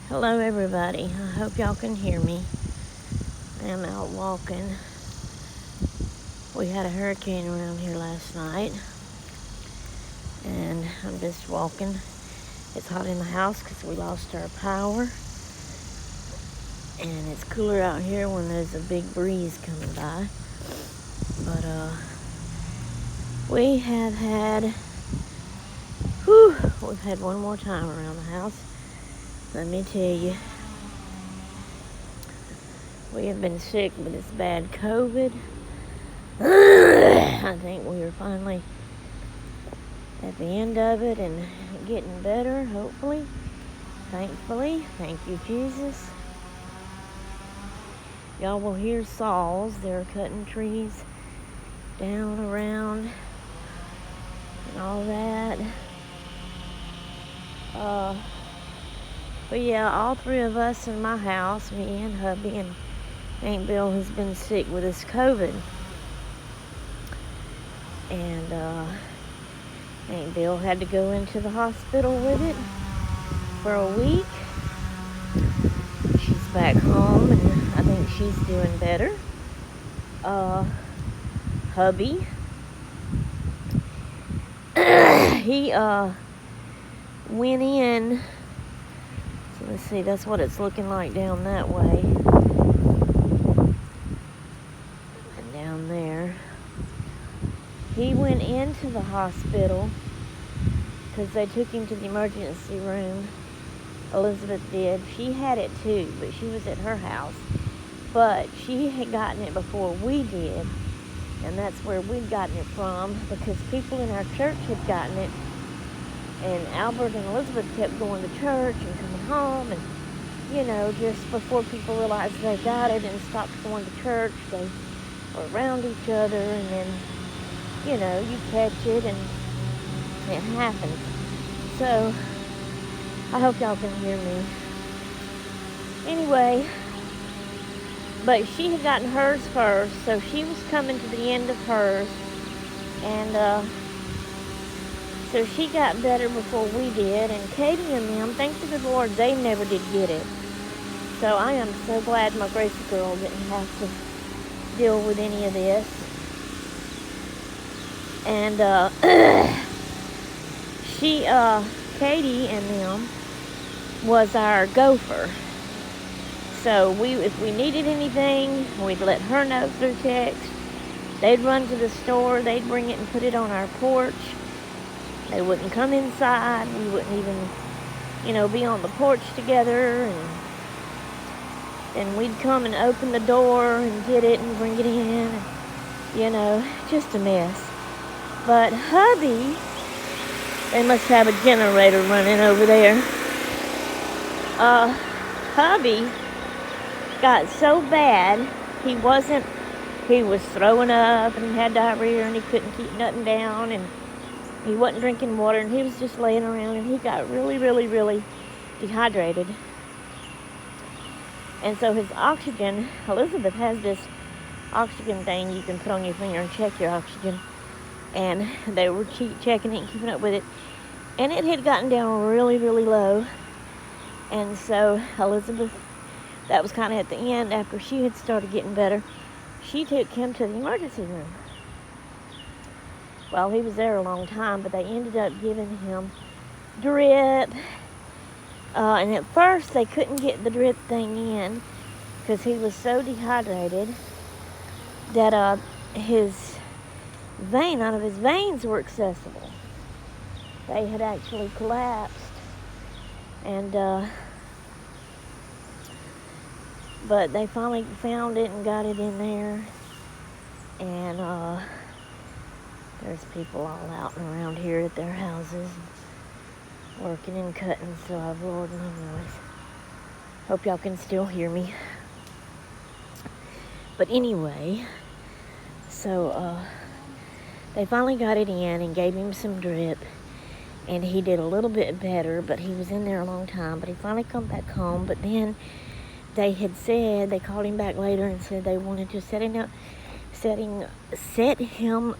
Hello everybody, I hope y'all can hear me. I am out walking. We had a hurricane around here last night, and I'm just walking. It's hot in the house because we lost our power, and it's cooler out here when there's a big breeze coming by. But we have had, we've had one more time around the house. Let me tell you, we have been sick with this bad COVID. I think we are finally at the end of it and getting better, hopefully, thankfully. Thank you, Jesus. Y'all will hear saws. They're cutting trees down around and all that. But yeah, all three of us in my house, me and hubby and Aunt Bill, has been sick with this COVID. And Aunt Bill had to go into the hospital with it for a week. She's back home, and I think she's doing better. Hubby, he went in. So let's see, that's what it's looking like down that way. And down there. He went into the hospital because they took him to the emergency room. Elizabeth did. She had it too, but she was at her house. But she had gotten it before we did, and that's where we'd gotten it from, because people in our church had gotten it, and Albert and Elizabeth kept going to church and coming home, and just before people realized they got it and stopped going to church, they were around each other, and then you catch it and it happens. So I hope y'all can hear me. Anyway, but she had gotten hers first, so she was coming to the end of hers, and so she got better before we did. And Katie and them, thank the good Lord, they never did get it. So I am so glad my Gracie girl didn't have to deal with any of this. And Katie and them was our gopher. So if we needed anything, we'd let her know through text. They'd run to the store, they'd bring it and put it on our porch. They wouldn't come inside. We wouldn't even, be on the porch together. And we'd come and open the door and get it and bring it in. And, just a mess. But hubby, they must have a generator running over there. Hubby got so bad, he was throwing up and he had diarrhea and he couldn't keep nothing down, and he wasn't drinking water, and he was just laying around, and he got really, really, really dehydrated. And so his oxygen, Elizabeth has this oxygen thing you can put on your finger and check your oxygen. And they were checking it and keeping up with it. And it had gotten down really, really low. And so Elizabeth, that was kind of at the end, after she had started getting better, she took him to the emergency room. Well, he was there a long time, but they ended up giving him drip. And at first, they couldn't get the drip thing in because he was so dehydrated that none of his veins were accessible. They had actually collapsed. And but they finally found it and got it in there. And there's people all out and around here at their houses working and cutting, so I've lowered my voice. Hope y'all can still hear me. But anyway, so they finally got it in and gave him some drip, and he did a little bit better, but he was in there a long time. But he finally come back home. But then they called him back later and said they wanted to set him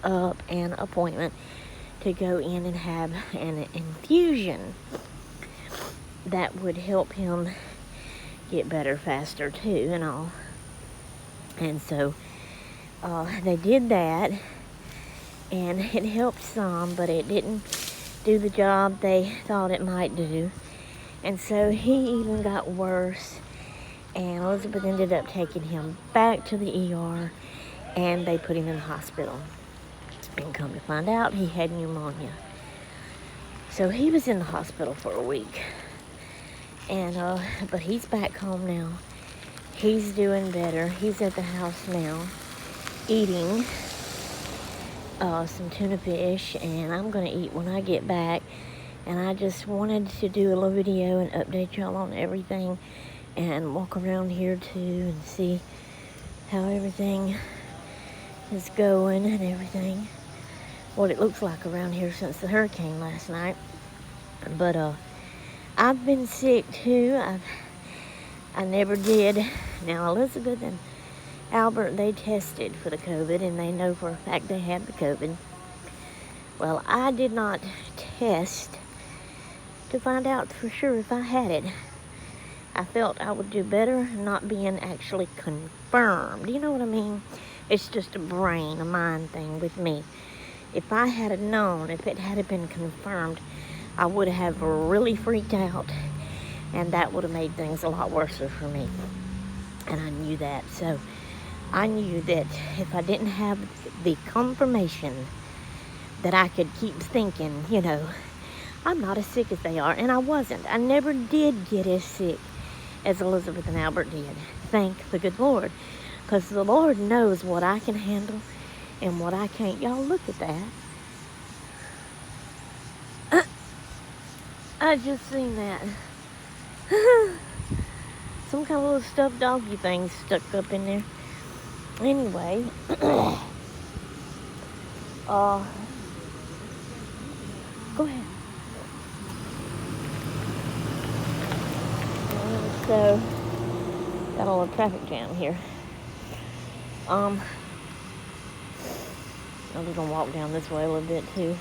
up an appointment to go in and have an infusion that would help him get better faster too and all. And so they did that, and it helped some, but it didn't do the job they thought it might do. And so he even got worse, and Elizabeth ended up taking him back to the ER, and they put him in the hospital. And come to find out, he had pneumonia. So he was in the hospital for a week. And but he's back home now. He's doing better. He's at the house now, eating some tuna fish, and I'm gonna eat when I get back. And I just wanted to do a little video and update y'all on everything, and walk around here too and see how everything is going and everything, what it looks like around here since the hurricane last night. But I've been sick too. I never did. Now Elizabeth and Albert, they tested for the COVID, and they know for a fact they had the COVID. Well, I did not test to find out for sure if I had it. I felt I would do better not being actually confirmed. You know what I mean? It's just a brain, a mind thing with me. If I had known, if it had been confirmed, I would have really freaked out, and that would have made things a lot worse for me. And I knew that. So I knew that if I didn't have the confirmation, that I could keep thinking, you know, I'm not as sick as they are. And I wasn't. I never did get as sick as Elizabeth and Albert did. Thank the good Lord. Because the Lord knows what I can handle and what I can't. Y'all, look at that. I just seen that. Some kind of little stuffed doggy thing stuck up in there. Anyway. Go ahead. So, got a little traffic jam here. I'm just gonna walk down this way a little bit too.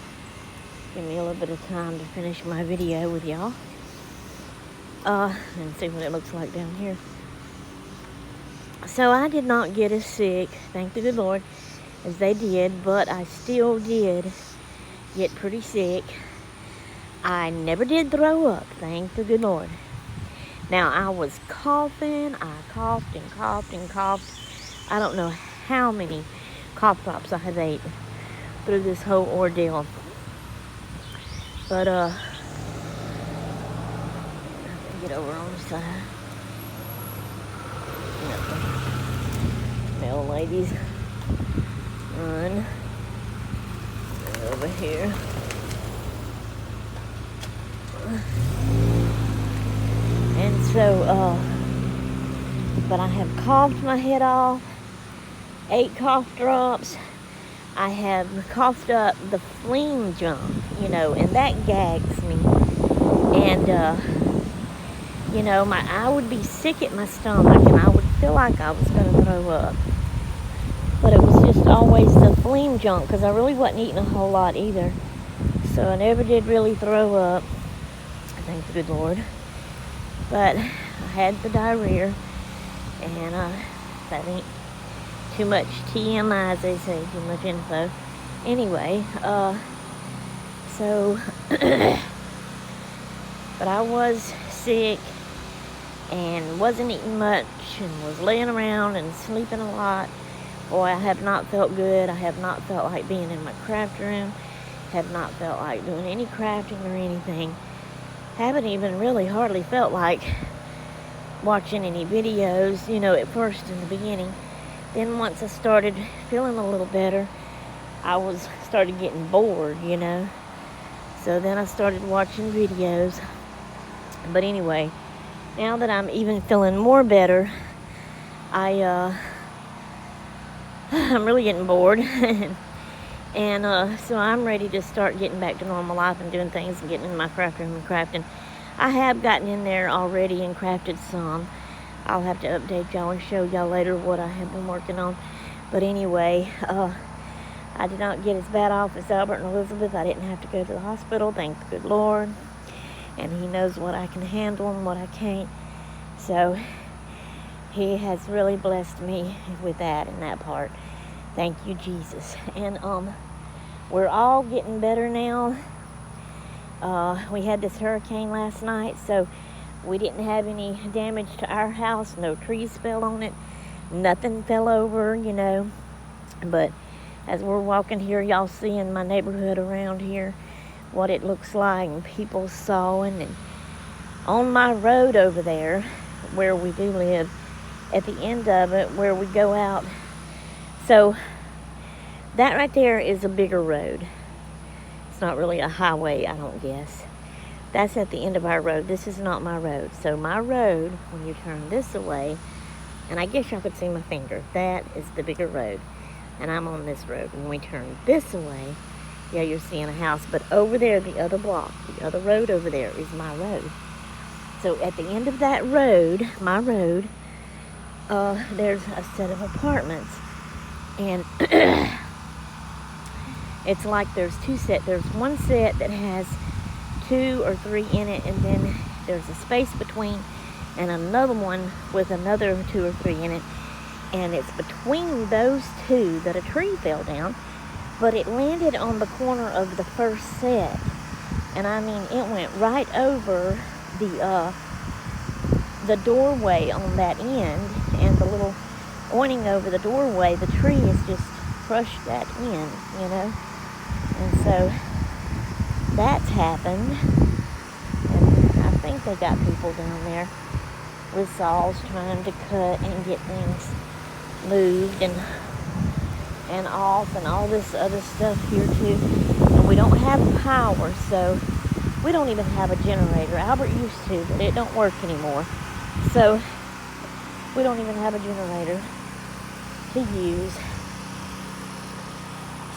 Give me a little bit of time to finish my video with y'all. And see what it looks like down here. So I did not get as sick, thank the good Lord, as they did, but I still did get pretty sick. I never did throw up, thank the good Lord. Now, I was coughing. I coughed and coughed and coughed. I don't know how many cough drops I have ate through this whole ordeal. But, get over on the side. Male ladies. Run. Over here. And so, but I have coughed my head off, 8 cough drops. I have coughed up the phlegm junk, you know, and that gags me. And, you know, I would be sick at my stomach, and I would feel like I was going to throw up. But it was just always the phlegm junk, because I really wasn't eating a whole lot either. So I never did really throw up, thank the good Lord. But I had the diarrhea, and that ain't too much TMI, as they say, too much info. Anyway, so, but I was sick, and wasn't eating much, and was laying around and sleeping a lot. Boy, I have not felt good. I have not felt like being in my craft room. Have not felt like doing any crafting or anything. Haven't even really hardly felt like watching any videos, you know, at first in the beginning. Then once I started feeling a little better, I started getting bored, you know. So then I started watching videos. But anyway, now that I'm even feeling more better, I'm really getting bored. And so I'm ready to start getting back to normal life and doing things and getting in my craft room and crafting. I have gotten in there already and crafted some. I'll have to update y'all and show y'all later what I have been working on. But anyway, I did not get as bad off as Albert and Elizabeth. I didn't have to go to the hospital, thank the good Lord. And He knows what I can handle and what I can't. so he has really blessed me with that in that part. Thank you, Jesus. And we're all getting better now. We had this hurricane last night, so we didn't have any damage to our house. No trees fell on it. Nothing fell over, you know. But as we're walking here, y'all see in my neighborhood around here what it looks like, and people sawing. And on my road over there, where we do live, at the end of it, where we go out, so that right there is a bigger road. It's not really a highway, I don't guess. That's at the end of our road. This is not my road. So my road, when you turn this away, and I guess y'all could see my finger, that is the bigger road. And I'm on this road. When we turn this away, yeah, you're seeing a house. But over there, the other block, the other road over there is my road. So at the end of that road, my road, there's a set of apartments. And it's like there's two sets. There's one set that has 2 or 3 in it, and then there's a space between, and another one with another 2 or 3 in it. And it's between those two that a tree fell down, but it landed on the corner of the first set. And I mean, it went right over the doorway on that end, and the little awning over the doorway, the tree has just crushed that in, you know. And so that's happened. And I think they got people down there with saws trying to cut and get things moved and off and all this other stuff here too. And we don't have power, so we don't even have a generator. Albert used to, but it don't work anymore. So we don't even have a generator to use.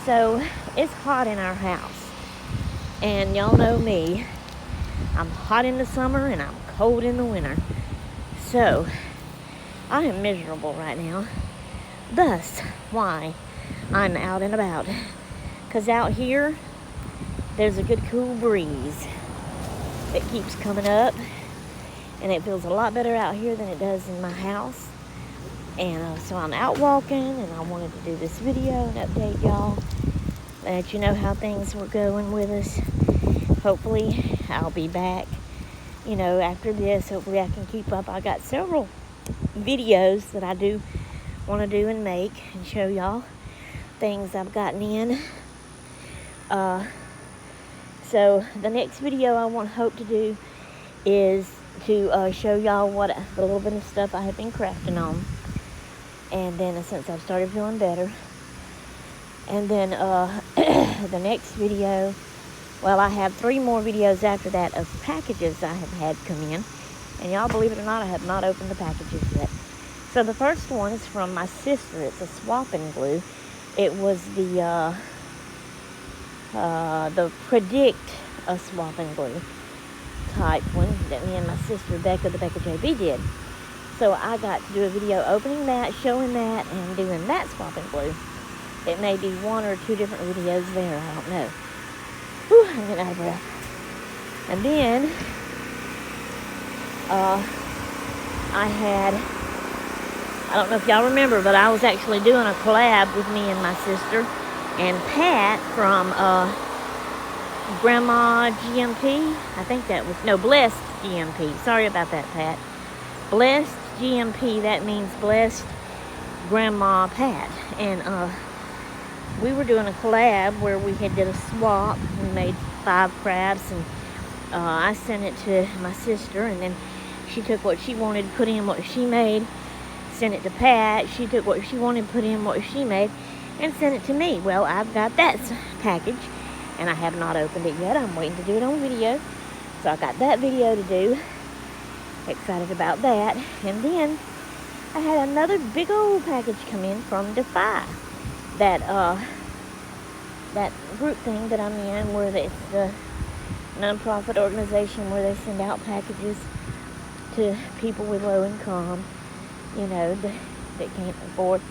So it's hot in our house. And y'all know me. I'm hot in the summer and I'm cold in the winter. So I am miserable right now. Thus, why I'm out and about. Because out here, there's a good cool breeze that keeps coming up. And it feels a lot better out here than it does in my house. And so I'm out walking, and I wanted to do this video and update y'all. Let you know how things were going with us. Hopefully, I'll be back, you know, after this. Hopefully, I can keep up. I got several videos that I do want to do and make and show y'all things I've gotten in. So the next video I hope to do is to show y'all what the little bit of stuff I have been crafting on, and then since I've started feeling better. And then the next video, well, I have 3 more videos after that of packages I have had come in. And y'all, believe it or not, I have not opened the packages yet. So the first one is from my sister. It's a swap and glue. It was the Predict a swap and glue type one that me and my sister Becca, the Becca JB, did. So I got to do a video opening that, showing that, and doing that swap and glue. It may be 1 or 2 different videos there, I don't know. Whew, I'm getting out of breath. And then I don't know if y'all remember, but I was actually doing a collab with me and my sister and Pat from Grandma GMP. I think that was, no, Blessed GMP. Sorry about that, Pat. Blessed GMP, that means Blessed Grandma Pat. And we were doing a collab where we had did a swap. We made 5 crafts, and I sent it to my sister, and then she took what she wanted, put in what she made, sent it to Pat. She took what she wanted, put in what she made, and sent it to me. Well, I've got that package, and I have not opened it yet. I'm waiting to do it on video. So I got that video to do. Excited about that. And then I had another big old package come in from Defy. That group thing that I'm in, where it's the non-profit organization where they send out packages to people with low income, you know, that can't afford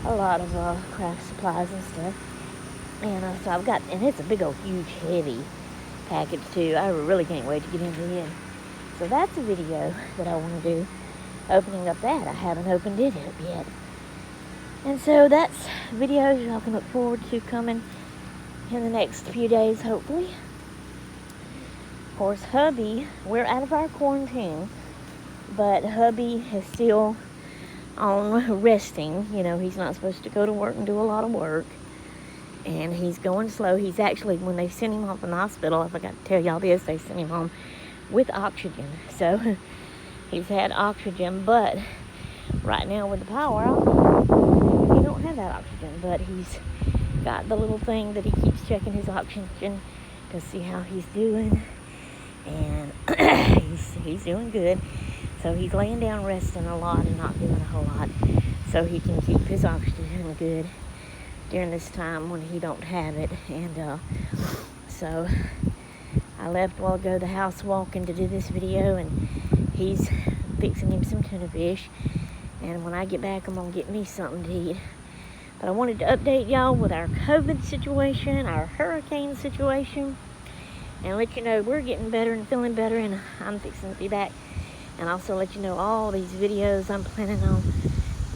a lot of craft supplies and stuff. And so I've got, and it's a big old huge heavy package too. I really can't wait to get into it. So that's a video that I want to do. opening up that. I haven't opened it up yet. And so that's videos y'all can look forward to coming in the next few days, hopefully. Of course, hubby, we're out of our quarantine, but hubby is still on resting. You know, he's not supposed to go to work and do a lot of work, and he's going slow. He's actually, when they sent him home from the hospital, I forgot to tell y'all this, they sent him home with oxygen. So he's had oxygen, but right now with the power off, he don't have that oxygen, but he's got the little thing that he keeps checking his oxygen to see how he's doing, and he's doing good. So he's laying down resting a lot and not doing a whole lot, so he can keep his oxygen good during this time when he don't have it. And so I left a while ago the house walking to do this video, and he's fixing him some tuna fish, and when I get back I'm gonna get me something to eat. But I wanted to update y'all with our COVID situation, our hurricane situation, and let you know we're getting better and feeling better, and I'm fixing to be back. And also let you know all these videos I'm planning on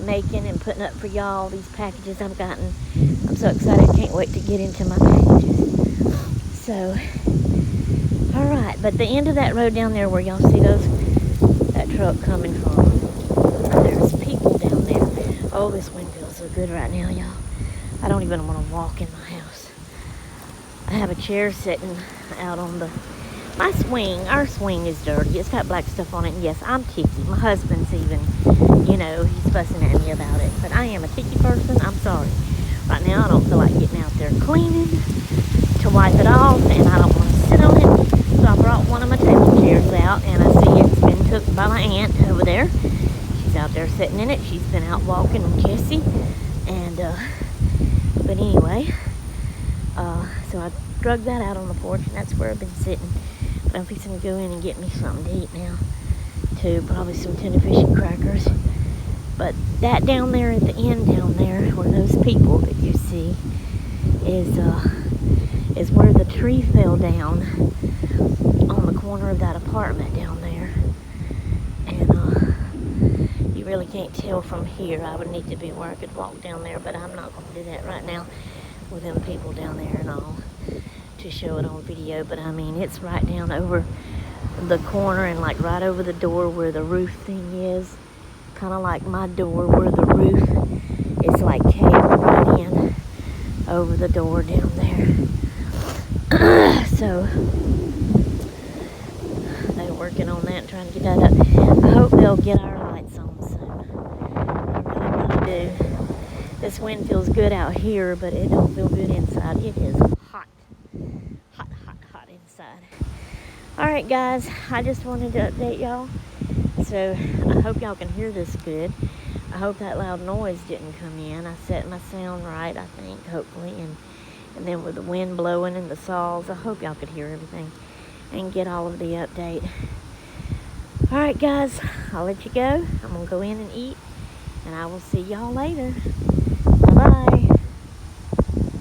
making and putting up for y'all, these packages I've gotten. I'm so excited, can't wait to get into my packages. So, alright, but the end of that road down there where y'all see that truck coming from, there's people down there. Oh, this wind feels so good right now, y'all. I don't even want to walk in my house. I have a chair sitting out on my swing. Our swing is dirty. It's got black stuff on it. And yes, I'm ticky. My husband's even, he's fussing at me about it. But I am a ticky person. I'm sorry. Right now, I don't feel like getting out there cleaning to wipe it off, and I don't want to sit on it. So I brought one of my table chairs out, and I see it's been took by my aunt over there. She's out there sitting in it. She's been out walking with Jesse. And, but anyway, so I drug that out on the porch, and that's where I've been sitting. But I'm fixing to go in and get me something to eat now, too. Probably some tuna fish and crackers. But that down there at the end down there, where those people that you see, is where the tree fell down on the corner of that apartment down there. And you really can't tell from here. I would need to be where I could walk down there, but I'm not going to do that right now with them people down there and all to show it on video. But I mean, it's right down over the corner and like right over the door where the roof thing is, kind of like my door where the roof is like caved right in over the door down there. So they're working on that, trying to get that up. I hope they'll get our lights on soon. I really do. This wind feels good out here, but it don't feel good inside. It is hot. Hot, hot, hot inside. Alright guys, I just wanted to update y'all. So I hope y'all can hear this good. I hope that loud noise didn't come in. I set my sound right, I think, hopefully. And then with the wind blowing and the saws, I hope y'all could hear everything and get all of the update. Alright guys, I'll let you go. I'm going to go in and eat, and I will see y'all later.